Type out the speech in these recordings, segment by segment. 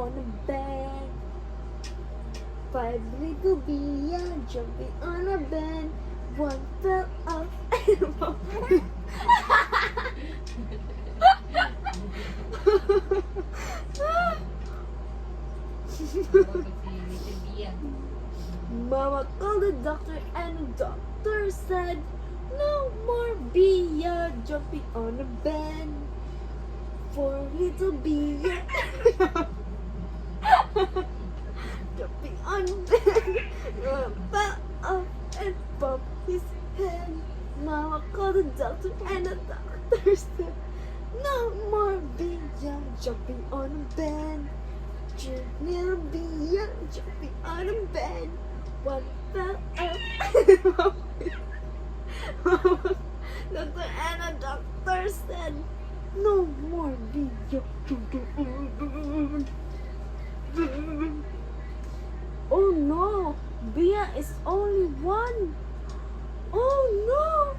on a bed. 5 little bee jumping on a bed. One fell off and Mama called the doctor and the doctor said, no more bee jumping on a bed. 4 little bee jumping on a bed. Fell off and bumped his head. Mama called the doctor and the doctor said, no more bee jumping on a bed. 2 little bee jumping on a bed. 1 fell off. Doctor and the doctor said, no more bee jumping on a bed. Oh no, Bia is only 1. Oh no.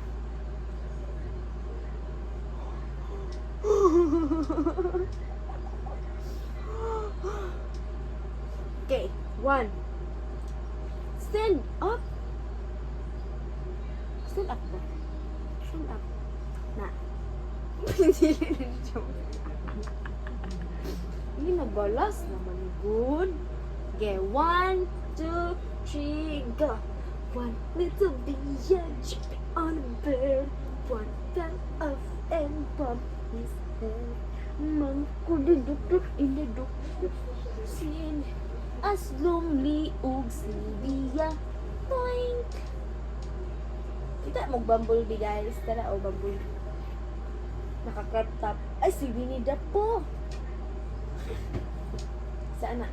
Okay, 1. Stand up. Stand up ba? Stand up. Na. Hindi na balas naman. Good. Okay, 1, 2, 3, go. 1 little bee jumping on a bird. 1 fell off and bumped his head. Mama called the doctor in the doctor said, as lumliog si Bia. Toink! Kita mag-bumblebee guys. Tara o bumblebee. Naka-crop top. Ay, si Winnie the Pooh. Saan na?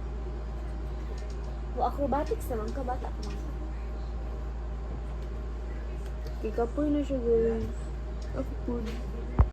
Acrobatics naman ka, bata ka man. Ikapoy na siya guys. Ako po.